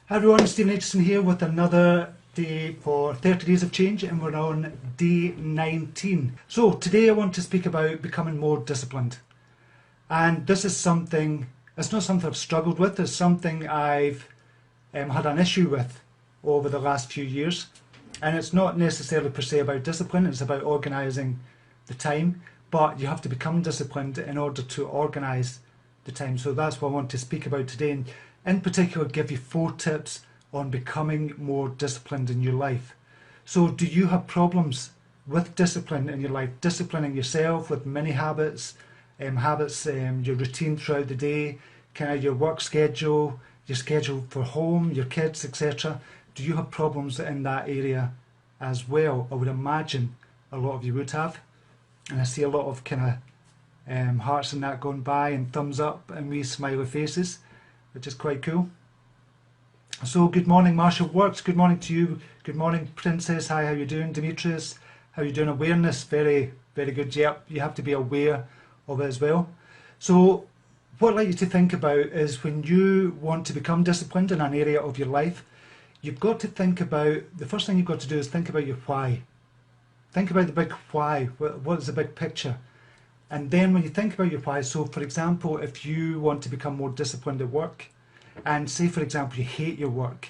Hi everyone, Stephen Aitchison here with another day for 30 Days of Change, and we're on day 19. So today I want to speak about becoming more disciplined. And this is something, it's not something I've struggled with, it's something I've had an issue with over the last few years. And it's not necessarily per se about discipline, it's about organising the time, but you have to become disciplined in order to organise the time. So that's what I want to speak about today, and in particular give you 4 tips on becoming more disciplined in your life. So do you have problems with discipline in your life, disciplining yourself with many habits, your routine throughout the day, kind of your work schedule, your schedule for home, your kids, etc. Do you have problems in that area as well? I would imagine a lot of you would have, and I see a lot of kind of hearts and that going by and thumbs up and wee smiley faces, which is quite cool. So good morning Marshall Works, good morning to you, good morning Princess, hi, how you doing? Demetrius, how you doing? Awareness, very good. Yep, you have to be aware of it as well. So what I'd like you to think about is when you want to become disciplined in an area of your life, you've got to think about, the first thing you've got to do is think about your why. Think about the big why, what is the big picture? And then when you think about your why, so for example, if you want to become more disciplined at work, and say for example you hate your work,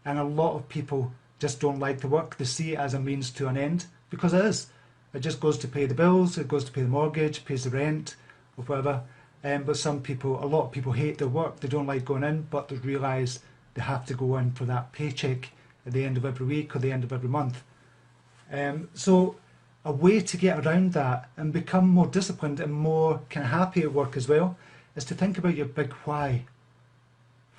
and a lot of people just don't like the work, they see it as a means to an end, because it is. It just goes to pay the bills, it goes to pay the mortgage, pays the rent, or whatever. But a lot of people hate their work, they don't like going in, but they realise they have to go in for that paycheck at the end of every week or the end of every month. So a way to get around that and become more disciplined and more kind of happy at work as well is to think about your big why.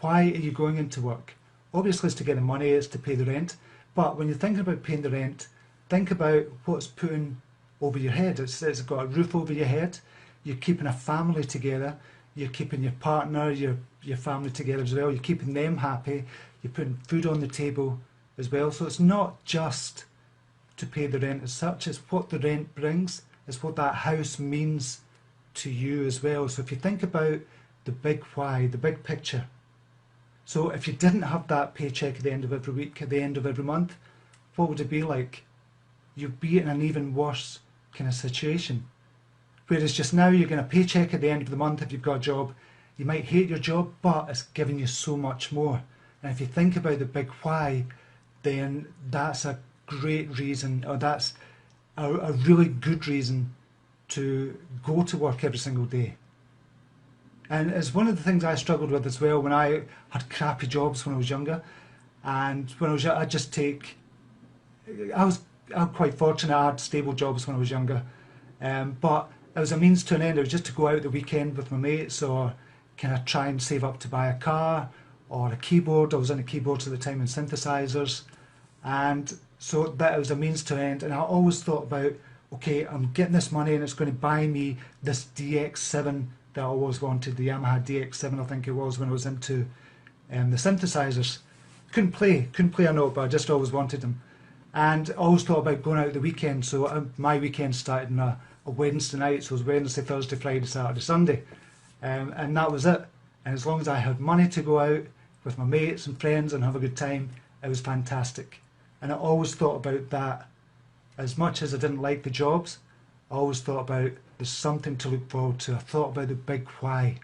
Why are you going into work? Obviously it's to get the money, it's to pay the rent, but when you're thinking about paying the rent, think about what's putting over your head. It's got a roof over your head, you're keeping a family together, you're keeping your partner, your family together as well, you're keeping them happy, you're putting food on the table as well. So it's not just to pay the rent as such, it's what the rent brings, it's what that house means to you as well. So if you think about the big why, the big picture. So if you didn't have that paycheck at the end of every week, at the end of every month, what would it be like? You'd be in an even worse kind of situation. Whereas just now you're getting a paycheck at the end of the month if you've got a job. You might hate your job, but it's giving you so much more. And if you think about the big why, then that's a great reason, or that's a really good reason to go to work every single day. And it's one of the things I struggled with as well when I had crappy jobs when I was younger. And when I was I was quite fortunate, I had stable jobs when I was younger. But it was a means to an end. It was just to go out the weekend with my mates, or kind of try and save up to buy a car or a keyboard. I was into keyboards at the time and synthesizers. And so that was a means to an end. And I always thought about, okay, I'm getting this money and it's going to buy me this DX7 that I always wanted, the Yamaha DX7 I think it was, when I was into the synthesizers. Couldn't play a note, but I just always wanted them. And I always thought about going out the weekend, so my weekend started on a Wednesday night, so it was Wednesday, Thursday, Friday, Saturday, Sunday. And that was it. And as long as I had money to go out with my mates and friends and have a good time, it was fantastic. And I always thought about that. As much as I didn't like the jobs, I always thought about there's something to look forward to. I thought about the big why.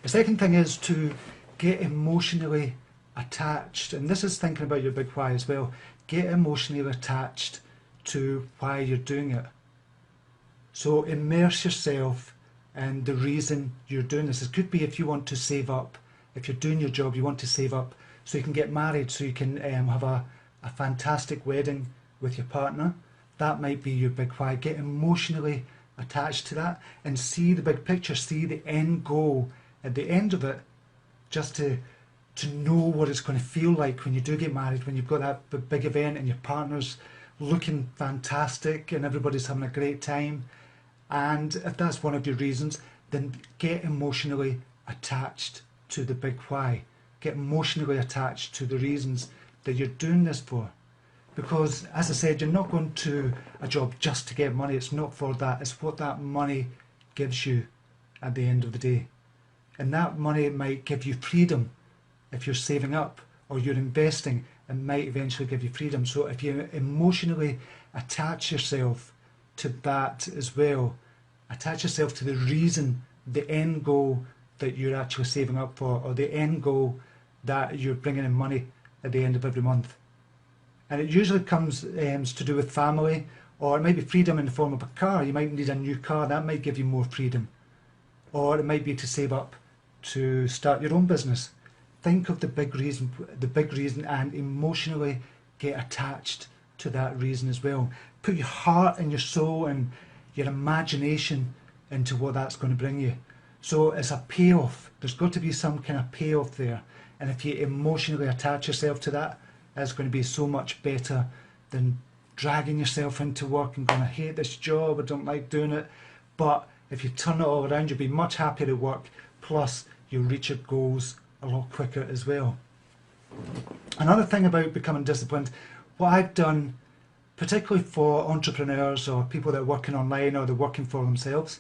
The second thing is to get emotionally attached, and this is thinking about your big why as well. Get emotionally attached to why you're doing it. So immerse yourself in the reason you're doing this. It could be if you want to save up. If you're doing your job, you want to save up so you can get married, so you can have a fantastic wedding with your partner. That might be your big why. Get emotionally attached to that and see the big picture, see the end goal at the end of it, just to know what it's going to feel like when you do get married, when you've got that big event and your partner's looking fantastic and everybody's having a great time. And if that's one of your reasons, then get emotionally attached to the big why. Get emotionally attached to the reasons that you're doing this for. Because, as I said, you're not going to a job just to get money. It's not for that. It's what that money gives you at the end of the day. And that money might give you freedom if you're saving up, or you're investing, it might eventually give you freedom. So if you emotionally attach yourself to that as well, attach yourself to the reason, the end goal that you're actually saving up for, or the end goal that you're bringing in money at the end of every month. And it usually comes to do with family, or it might be freedom in the form of a car. You might need a new car, that might give you more freedom. Or it might be to save up to start your own business. Think of the big reason, and emotionally get attached to that reason as well. Put your heart and your soul and your imagination into what that's going to bring you. So it's a payoff. There's got to be some kind of payoff there. And if you emotionally attach yourself to that, it's going to be so much better than dragging yourself into work and going, I hate this job, I don't like doing it. But if you turn it all around, you'll be much happier at work, plus you'll reach your goals a lot quicker as well. Another thing about becoming disciplined, what I've done, particularly for entrepreneurs or people that are working online or they're working for themselves,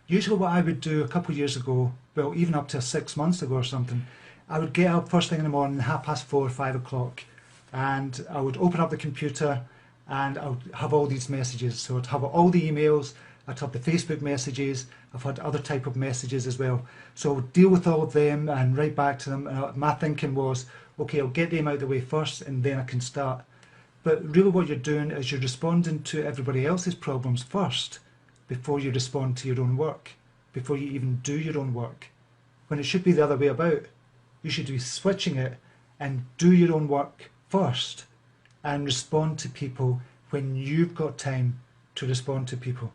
usually what I would do a couple of years ago, well, even up to 6 months ago or something, I would get up first thing in the morning, 4:30, 5 o'clock, and I would open up the computer and I would have all these messages. So I'd have all the emails, I'd have the Facebook messages, I've had other type of messages as well. So I would deal with all of them and write back to them. And my thinking was, okay, I'll get them out of the way first and then I can start. But really what you're doing is you're responding to everybody else's problems first before you respond to your own work, before you even do your own work. When it should be the other way about. You should be switching it and do your own work first and respond to people when you've got time to respond to people.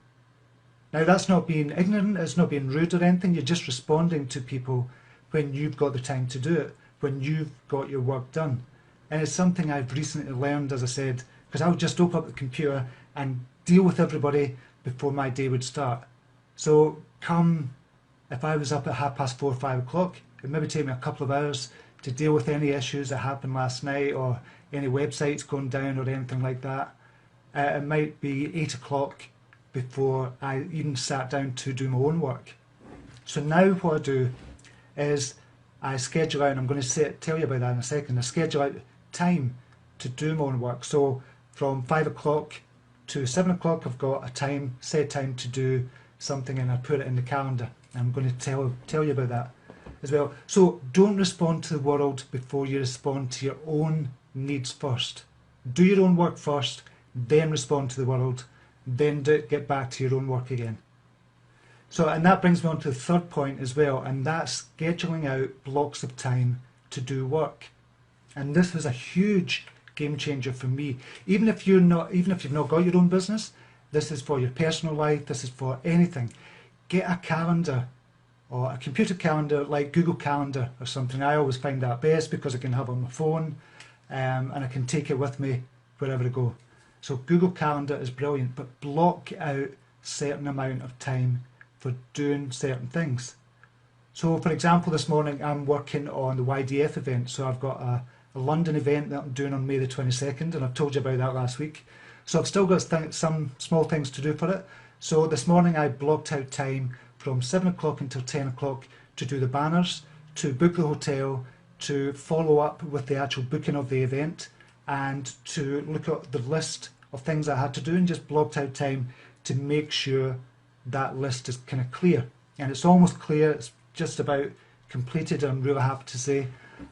Now that's not being ignorant, it's not being rude or anything, you're just responding to people when you've got the time to do it, when you've got your work done. And it's something I've recently learned, as I said, because I would just open up the computer and deal with everybody before my day would start. So if I was up at 4:30, 5 o'clock, it would maybe take me a couple of hours to deal with any issues that happened last night or any websites going down or anything like that. It might be 8 o'clock before I even sat down to do my own work. So now what I do is I schedule out, and I'm going to tell you about that in a second, I schedule out time to do my own work. So from 5 o'clock to 7 o'clock I've got a set time to do something, and I put it in the calendar. I'm going to tell you about that as well. So don't respond to the world before you respond to your own needs first. Do your own work first, then respond to the world, then get back to your own work again. So, and that brings me on to the third point as well, and that's scheduling out blocks of time to do work. And this was a huge game changer for me. Even if you've not got your own business, this is for your personal life, this is for anything. Get a calendar or a computer calendar like Google Calendar or something. I always find that best because I can have it on my phone and I can take it with me wherever I go. So Google Calendar is brilliant, but block out certain amount of time for doing certain things. So for example, this morning I'm working on the YDF event. So I've got a London event that I'm doing on May the 22nd, and I've told you about that last week. So I've still got some small things to do for it. So this morning I blocked out time from 7 o'clock until 10 o'clock to do the banners, to book the hotel, to follow up with the actual booking of the event, and to look at the list of things I had to do, and just blocked out time to make sure that list is kind of clear. And it's almost clear, it's just about completed, I'm really happy to say.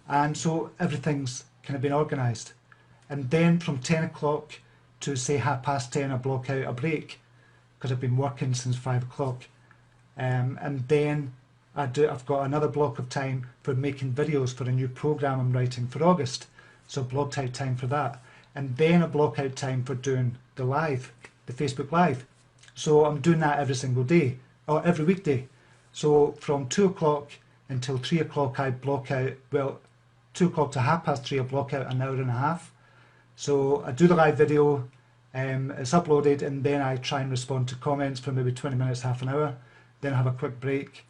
And so everything's kind of been organised. And then from 10 o'clock to say 10:30, I block out a break because I've been working since 5 o'clock. And then I've got another block of time for making videos for a new programme I'm writing for August. So blocked out time for that. And then I block out time for doing the Facebook Live. So I'm doing that every single day, or every weekday. So from 2 o'clock until 3 o'clock I block out, 2 o'clock to 3:30 I block out an hour and a half. So I do the live video, it's uploaded, and then I try and respond to comments for maybe 20 minutes, half an hour. Then I have a quick break,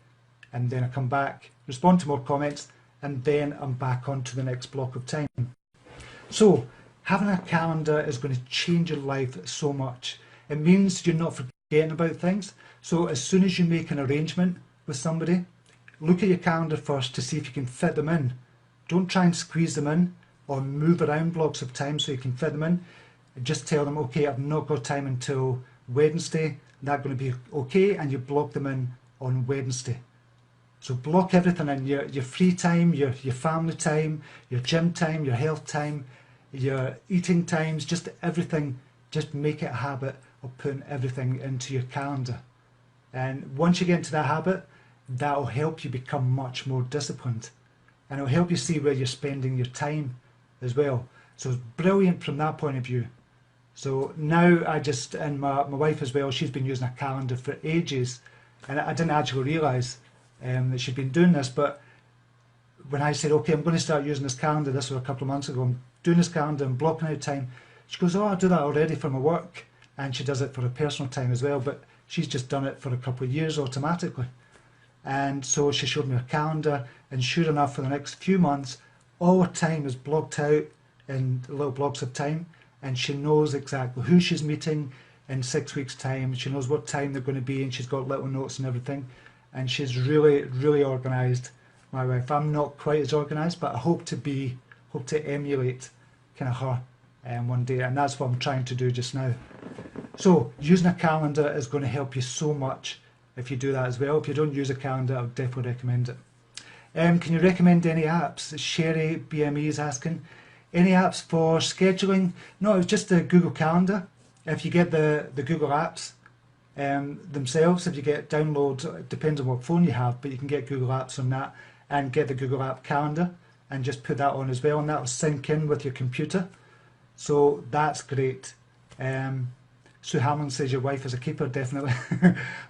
and then I come back, respond to more comments, and then I'm back on to the next block of time. So having a calendar is going to change your life so much. It means you're not forgetting about things. So as soon as you make an arrangement with somebody, look at your calendar first to see if you can fit them in. Don't try and squeeze them in. or move around blocks of time so you can fit them in. Just tell them, okay, I've not got time until Wednesday, that's going to be okay, and you block them in on Wednesday. So block everything in, your free time, your family time, your gym time, your health time, your eating times, just everything. Just make it a habit of putting everything into your calendar. And once you get into that habit, that'll help you become much more disciplined. And it'll help you see where you're spending your time as well. So it's brilliant from that point of view. So now and my wife as well, she's been using a calendar for ages. And I didn't actually realise that she'd been doing this. But when I said, okay, I'm going to start using this calendar, this was a couple of months ago, I'm doing this calendar and blocking out time. She goes, oh, I do that already for my work. And she does it for her personal time as well. But she's just done it for a couple of years automatically. And so she showed me her calendar, and sure enough, for the next few months, all her time is blocked out in little blocks of time, and she knows exactly who she's meeting in 6 weeks' time. She knows what time they're going to be, and she's got little notes and everything. And she's really, really organised, my wife. I'm not quite as organised, but I hope to emulate kind of her one day, and that's what I'm trying to do just now. So using a calendar is going to help you so much if you do that as well. If you don't use a calendar, I would definitely recommend it. Can you recommend any apps? Sherry BME is asking. Any apps for scheduling? No, it's just the Google Calendar. If you get the Google apps themselves, if you get download, it depends on what phone you have, but you can get Google apps on that and get the Google App Calendar and just put that on as well, and that will sync in with your computer. So that's great. Sue Hamlin says your wife is a keeper, definitely.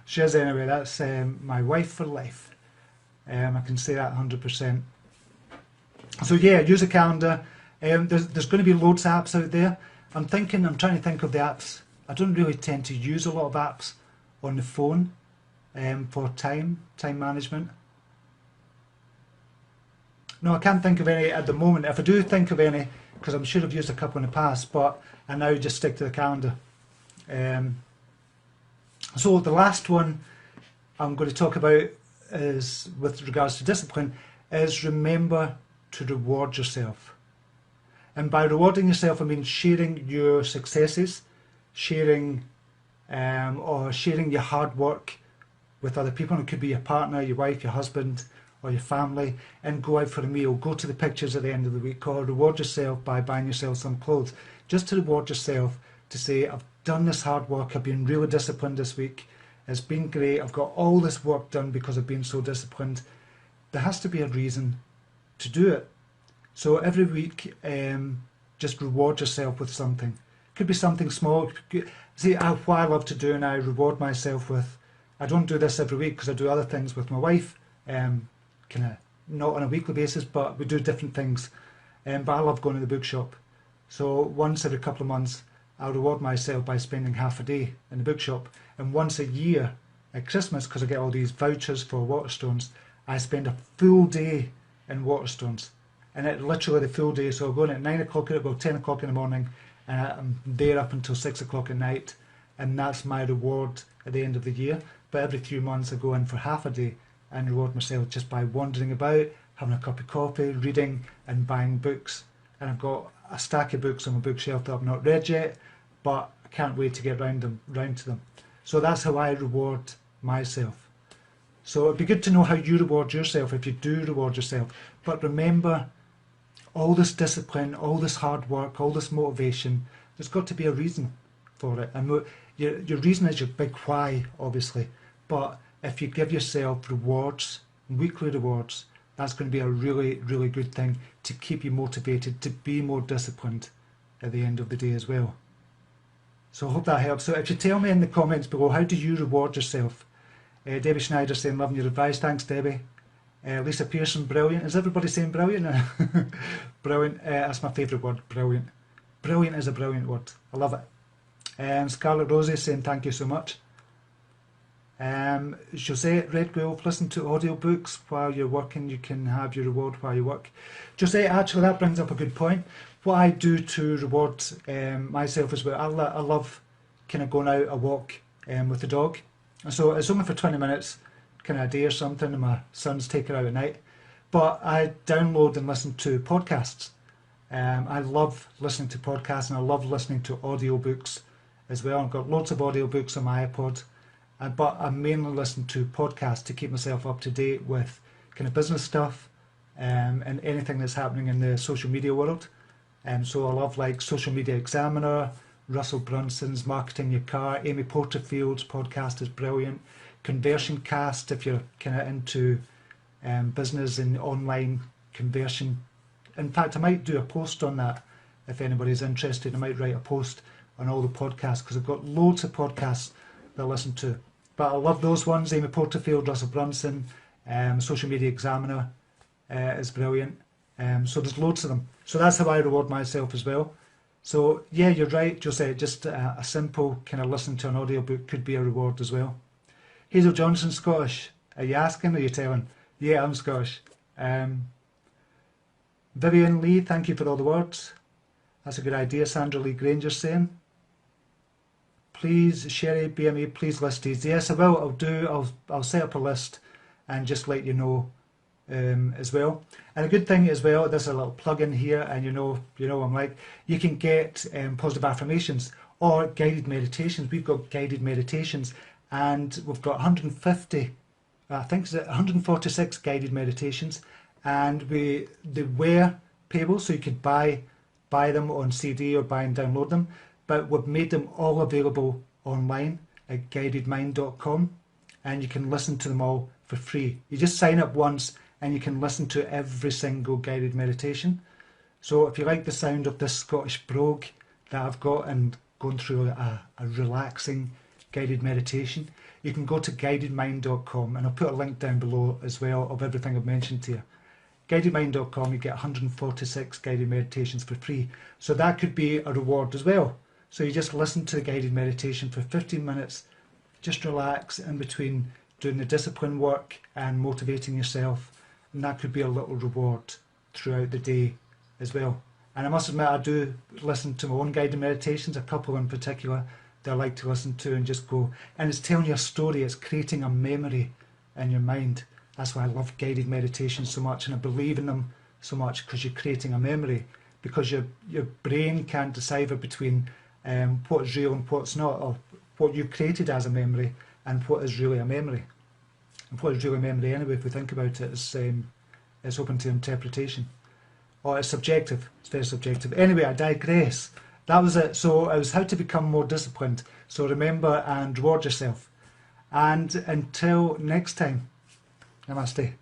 She is anyway, that's my wife for life. I can say that 100%. So yeah, use a calendar. There's going to be loads of apps out there. I'm trying to think of the apps. I don't really tend to use a lot of apps on the phone for time management. No, I can't think of any at the moment. If I do think of any, because I'm sure I've used a couple in the past, but I now just stick to the calendar. So the last one I'm going to talk about is, with regards to discipline, is remember to reward yourself. And by rewarding yourself, I mean sharing your successes, sharing your hard work with other people. And it could be your partner, your wife, your husband, or your family, and go out for a meal. Go to the pictures at the end of the week, or reward yourself by buying yourself some clothes. Just to reward yourself, to say, I've done this hard work, I've been really disciplined this week, it's been great, I've got all this work done because I've been so disciplined. There has to be a reason to do it. So every week, just reward yourself with something. It could be something small. See, what I love to do, and I reward myself with, I don't do this every week because I do other things with my wife, kind of not on a weekly basis, but we do different things. But I love going to the bookshop. So once every couple of months, I'll reward myself by spending half a day in the bookshop. And once a year at Christmas, because I get all these vouchers for Waterstones, I spend a full day in Waterstones. And it literally the full day, so I'll go in at 9 o'clock, well 10 o'clock in the morning, and I'm there up until 6 o'clock at night. And that's my reward at the end of the year. But every 3 months I go in for half a day and reward myself just by wandering about, having a cup of coffee, reading and buying books. And I've got a stack of books on my bookshelf that I've not read yet, but I can't wait to get round to them. So that's how I reward myself. So it'd be good to know how you reward yourself if you do reward yourself. But remember, all this discipline, all this hard work, all this motivation, there's got to be a reason for it. And your reason is your big why, obviously. But if you give yourself rewards, weekly rewards, that's going to be a really, really good thing to keep you motivated, to be more disciplined at the end of the day as well. So I hope that helps. So if you tell me in the comments below, how do you reward yourself? Debbie Schneider saying, loving your advice. Thanks, Debbie. Lisa Pearson, brilliant. Is everybody saying brilliant? Brilliant. That's my favourite word, brilliant. Brilliant is a brilliant word. I love it. Scarlett Rosie saying, thank you so much. Jose Redgrove, listen to audiobooks while you're working. You can have your reward while you work. Jose, actually that brings up a good point. What I do to reward myself as well, I love kind of going out a walk with the dog. And so it's only for 20 minutes, kind of a day or something, and my son's take her out at night. But I download and listen to podcasts. I love listening to podcasts, and I love listening to audiobooks as well. I've got loads of audiobooks on my iPod, but I mainly listen to podcasts to keep myself up to date with kind of business stuff and anything that's happening in the social media world. So I love like Social Media Examiner, Russell Brunson's Marketing Your Car, Amy Porterfield's podcast is brilliant. Conversion Cast, if you're kind of into business and online conversion. In fact, I might do a post on that if anybody's interested. I might write a post on all the podcasts because I've got loads of podcasts that I listen to. But I love those ones. Amy Porterfield, Russell Brunson, Social Media Examiner is brilliant. So there's loads of them. So that's how I reward myself as well. So yeah, you're right, Jose. Just a simple kind of listen to an audiobook could be a reward as well. Hazel Johnson, Scottish. Are you asking or are you telling? Yeah, I'm Scottish. Vivian Lee, thank you for all the words. That's a good idea. Sandra Lee Granger saying, please, Sherry, BME, please list these. Yes, I will. I'll set up a list and just let you know as well. And a good thing as well, there's a little plug in here, and you know I'm like, you can get positive affirmations or guided meditations. We've got guided meditations, and we've got 150, I think it's 146 guided meditations, and they were payable, so you could buy them on CD or buy and download them, but we've made them all available online at guidedmind.com, and you can listen to them all for free. You just sign up once and you can listen to every single guided meditation. So if you like the sound of this Scottish brogue that I've got and going through a relaxing guided meditation, you can go to guidedmind.com, and I'll put a link down below as well of everything I've mentioned to you. Guidedmind.com, you get 146 guided meditations for free. So that could be a reward as well. So you just listen to the guided meditation for 15 minutes, just relax in between doing the discipline work and motivating yourself, and that could be a little reward throughout the day as well. And I must admit, I do listen to my own guided meditations, a couple in particular that I like to listen to and just go, and it's telling you a story, it's creating a memory in your mind. That's why I love guided meditations so much, and I believe in them so much, because you're creating a memory, because your brain can't decipher between what is real and what's not, or what you created as a memory and what is really a memory. And what is really a memory anyway, if we think about it, it's open to interpretation. Or it's subjective, it's very subjective. Anyway, I digress. That was it. So it was how to become more disciplined. So remember and reward yourself. And until next time, namaste.